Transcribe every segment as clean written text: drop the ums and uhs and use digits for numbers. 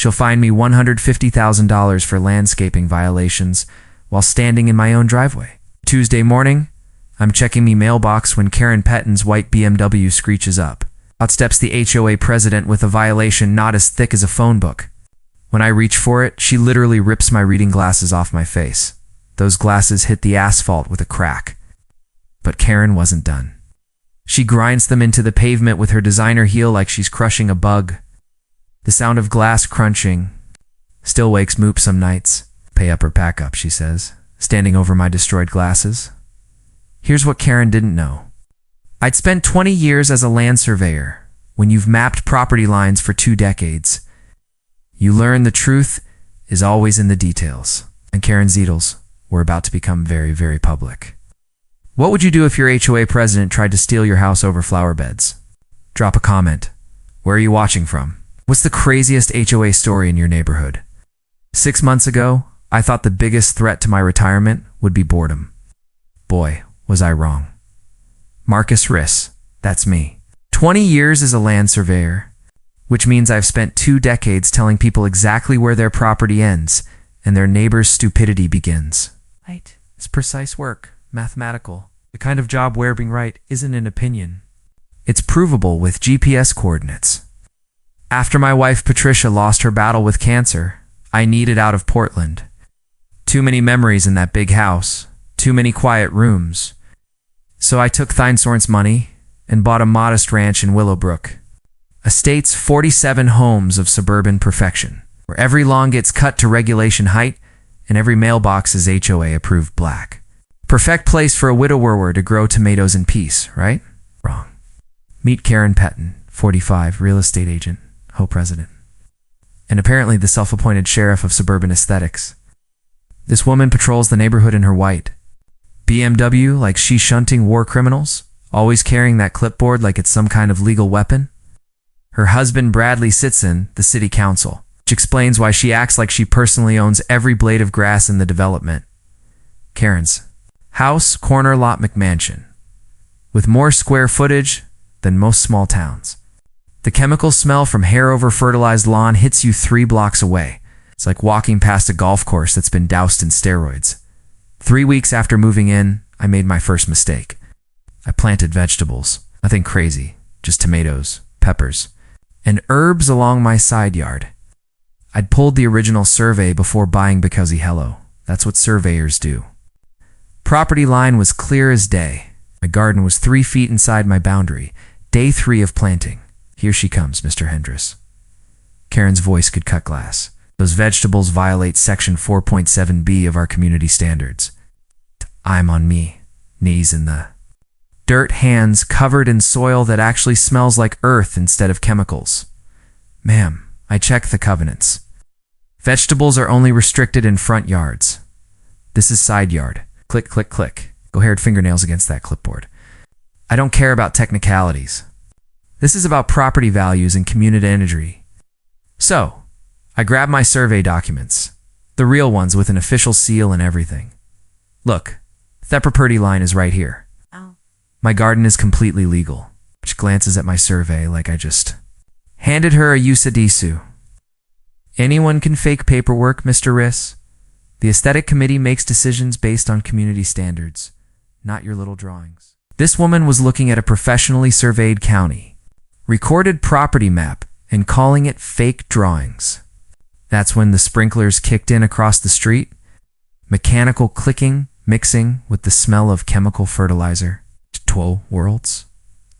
She'll fine me $150,000 for landscaping violations while standing in my own driveway. Tuesday morning, I'm checking me mailbox when Karen Pemberton's white BMW screeches up. Out steps the HOA president with a violation not as thick as a phone book. When I reach for it, she literally rips my reading glasses off my face. Those glasses hit the asphalt with a crack. But Karen wasn't done. She grinds them into the pavement with her designer heel like she's crushing a bug. The sound of glass crunching still wakes me up some nights. Pay up or pack up, she says, standing over my destroyed glasses. Here's what Karen didn't know. I'd spent 20 years as a land surveyor. When you've mapped property lines for 2 decades, you learn the truth is always in the details. And Karen's details were about to become very, very public. What would you do if your HOA president tried to steal your house over flower beds? Drop a comment. Where are you watching from? What's the craziest HOA story in your neighborhood? 6 months ago, I thought the biggest threat to my retirement would be boredom. Boy, was I wrong. Marcus Hendricks, that's me. 20 years as a land surveyor, which means I've spent 2 decades telling people exactly where their property ends and their neighbor's stupidity begins. Right. It's precise work, mathematical. The kind of job where being right isn't an opinion. It's provable with GPS coordinates. After my wife Patricia lost her battle with cancer, I needed out of Portland. Too many memories in that big house, too many quiet rooms. So I took Theinsorn's money and bought a modest ranch in Willowbrook. Estate's 47 homes of suburban perfection, where every lawn gets cut to regulation height and every mailbox is HOA approved black. Perfect place for a widower to grow tomatoes in peace, right? Wrong. Meet Karen Pemberton, 45, real estate agent, HOA president, and apparently the self-appointed sheriff of suburban aesthetics. This woman patrols the neighborhood in her white BMW like she's shunting war criminals, always carrying that clipboard like it's some kind of legal weapon. Her husband Bradley sits in the city council, which explains why she acts like she personally owns every blade of grass in the development. Karen's house, corner lot McMansion, with more square footage than most small towns. The chemical smell from hair over fertilized lawn hits you 3 blocks away. It's like walking past a golf course that's been doused in steroids. 3 weeks after moving in, I made my first mistake. I planted vegetables, nothing crazy, just tomatoes, peppers, and herbs along my side yard. I'd pulled the original survey before buying because hello. That's what surveyors do. Property line was clear as day. My garden was 3 feet inside my boundary. Day 3 of planting. Here she comes, Mr. Hendricks. Karen's voice could cut glass. Those vegetables violate Section 4.7b of our community standards. I'm on me, knees in the dirt, hands covered in soil that actually smells like earth instead of chemicals. Ma'am, I checked the covenants. Vegetables are only restricted in front yards. This is side yard. Click, click, click. Go haired fingernails against that clipboard. I don't care about technicalities. This is about property values and community energy. So, I grabbed my survey documents, the real ones with an official seal and everything. Look, that property line is right here. Oh. My garden is completely legal. She glances at my survey like I just handed her a usadisu. Anyone can fake paperwork, Mr. Hendricks. The aesthetic committee makes decisions based on community standards, not your little drawings. This woman was looking at a professionally surveyed county, recorded property map, and calling it fake drawings. That's when the sprinklers kicked in across the street, mechanical clicking mixing with the smell of chemical fertilizer. Two worlds.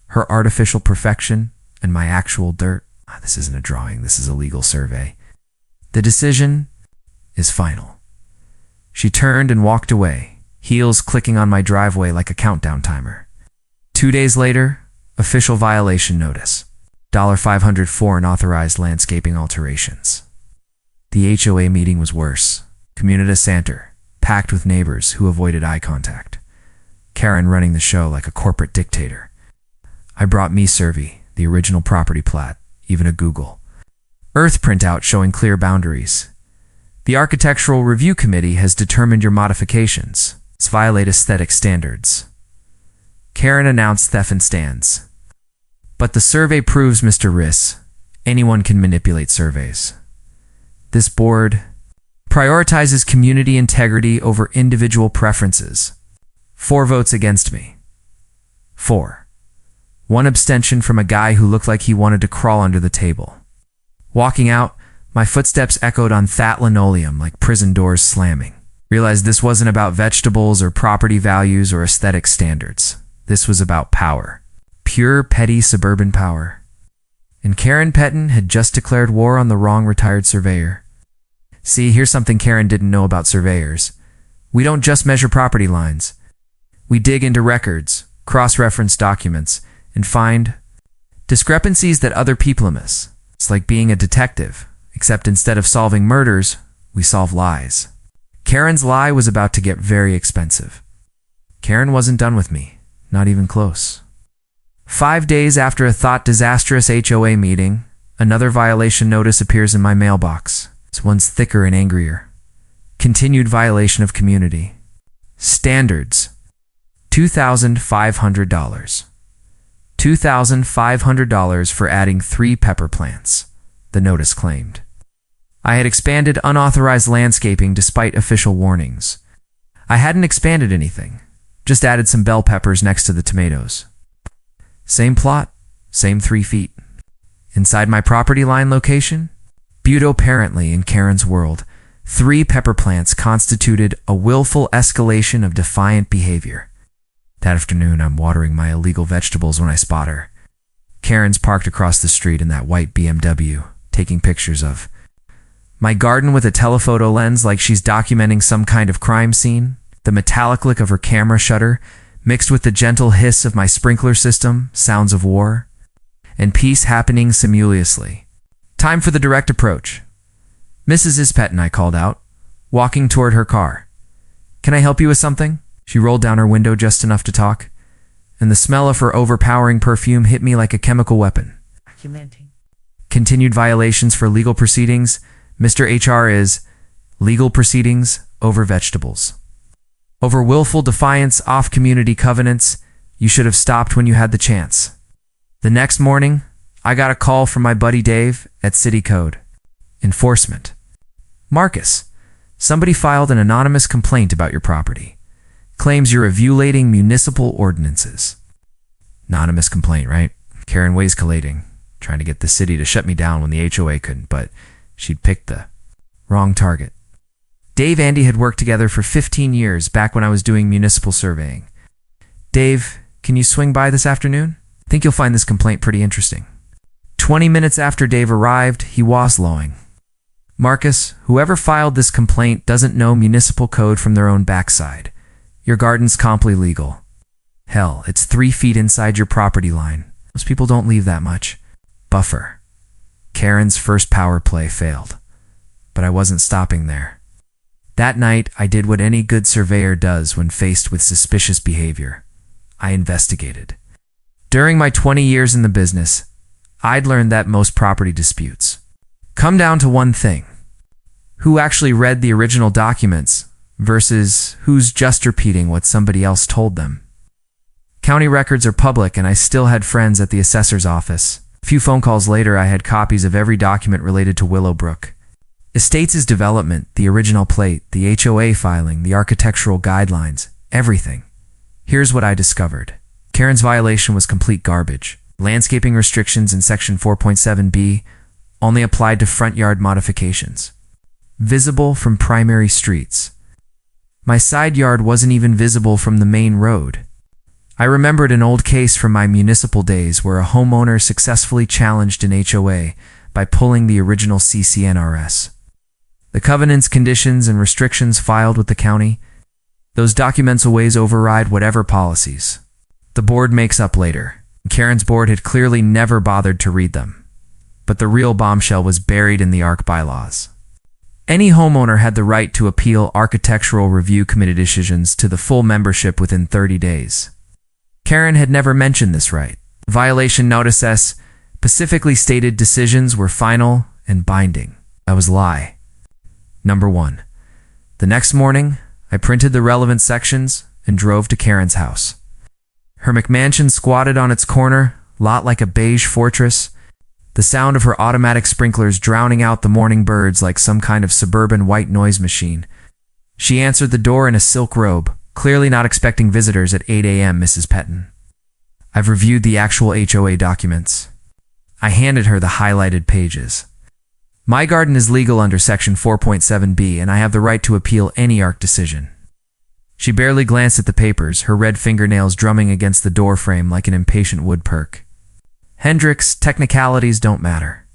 Her artificial perfection and my actual dirt. This isn't a drawing, this is a legal survey. The decision is final. She turned and walked away, heels clicking on my driveway like a countdown timer. 2 days later, official violation notice. $500 for unauthorized landscaping alterations. The HOA meeting was worse. Community center, packed with neighbors who avoided eye contact. Karen running the show like a corporate dictator. I brought me survey, the original property plat, even a Google Earth printout showing clear boundaries. The Architectural Review Committee has determined your modifications violate aesthetic standards. Karen announced theft and stands. But the survey proves, Mr. Hendricks, anyone can manipulate surveys. This board prioritizes community integrity over individual preferences. 4 votes against me. 4. 1 abstention from a guy who looked like he wanted to crawl under the table. Walking out, my footsteps echoed on that linoleum like prison doors slamming. Realized this wasn't about vegetables or property values or aesthetic standards. This was about power. Pure, petty suburban power. And Karen Pemberton had just declared war on the wrong retired surveyor. See, here's something Karen didn't know about surveyors. We don't just measure property lines. We dig into records, cross-reference documents, and find discrepancies that other people miss. It's like being a detective, except instead of solving murders, we solve lies. Karen's lie was about to get very expensive. Karen wasn't done with me, not even close. 5 days after a thought disastrous HOA meeting, another violation notice appears in my mailbox. This one's thicker and angrier. Continued violation of community. Standards. $2,500. $2,500 for adding 3 pepper plants, the notice claimed. I had expanded unauthorized landscaping despite official warnings. I hadn't expanded anything, just added some bell peppers next to the tomatoes. Same plot, same 3 feet. Inside my property line location, apparently in Karen's world, 3 pepper plants constituted a willful escalation of defiant behavior. That afternoon, I'm watering my illegal vegetables when I spot her. Karen's parked across the street in that white BMW, taking pictures of my garden with a telephoto lens like she's documenting some kind of crime scene, the metallic click of her camera shutter, mixed with the gentle hiss of my sprinkler system, sounds of war, and peace happening simultaneously. Time for the direct approach. Mrs. Pemberton, I called out, walking toward her car. Can I help you with something? She rolled down her window just enough to talk, and the smell of her overpowering perfume hit me like a chemical weapon. Continued violations for legal proceedings. Mr. HR is legal proceedings over vegetables. Over willful defiance off community covenants, you should have stopped when you had the chance. The next morning, I got a call from my buddy Dave at City Code Enforcement. Marcus, somebody filed an anonymous complaint about your property. Claims you're violating municipal ordinances. Anonymous complaint, right? Karen was collating, trying to get the city to shut me down when the HOA couldn't, but she'd picked the wrong target. Dave and Andy had worked together for 15 years back when I was doing municipal surveying. Dave, can you swing by this afternoon? I think you'll find this complaint pretty interesting. 20 minutes after Dave arrived, he was lowing. Marcus, whoever filed this complaint doesn't know municipal code from their own backside. Your garden's completely legal. Hell, it's 3 feet inside your property line. Most people don't leave that much. Buffer. Karen's first power play failed. But I wasn't stopping there. That night, I did what any good surveyor does when faced with suspicious behavior. I investigated. During my 20 years in the business, I'd learned that most property disputes come down to one thing: who actually read the original documents versus who's just repeating what somebody else told them. County records are public, and I still had friends at the assessor's office. A few phone calls later, I had copies of every document related to Willowbrook. Estates' development, the original plate, the HOA filing, the architectural guidelines, everything. Here's what I discovered. Karen's violation was complete garbage. Landscaping restrictions in Section 4.7b only applied to front yard modifications. Visible from primary streets. My side yard wasn't even visible from the main road. I remembered an old case from my municipal days where a homeowner successfully challenged an HOA by pulling the original CCNRS. The covenants, conditions, and restrictions filed with the county, those documents always override whatever policies the board makes up later. Karen's board had clearly never bothered to read them, but the real bombshell was buried in the ARC bylaws. Any homeowner had the right to appeal Architectural Review Committee decisions to the full membership within 30 days. Karen had never mentioned this right. Violation Notice S specifically stated decisions were final and binding. That was a lie. Number 1. The next morning, I printed the relevant sections and drove to Karen's house. Her McMansion squatted on its corner, lot like a beige fortress, the sound of her automatic sprinklers drowning out the morning birds like some kind of suburban white noise machine. She answered the door in a silk robe, clearly not expecting visitors at 8 a.m., Mrs. Petton. I've reviewed the actual HOA documents. I handed her the highlighted pages. My garden is legal under Section 4.7b, and I have the right to appeal any ARC decision. She barely glanced at the papers, her red fingernails drumming against the door frame like an impatient woodperk. Hendricks, technicalities don't matter.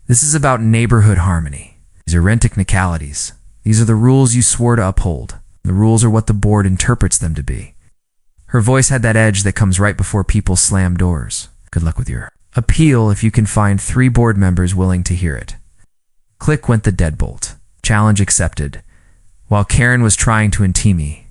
This is about neighborhood harmony. These are technicalities. These are the rules you swore to uphold. The rules are what the board interprets them to be. Her voice had that edge that comes right before people slam doors. Good luck with your appeal if you can find 3 board members willing to hear it. Click went the deadbolt. Challenge accepted. While Karen was trying to intimidate me,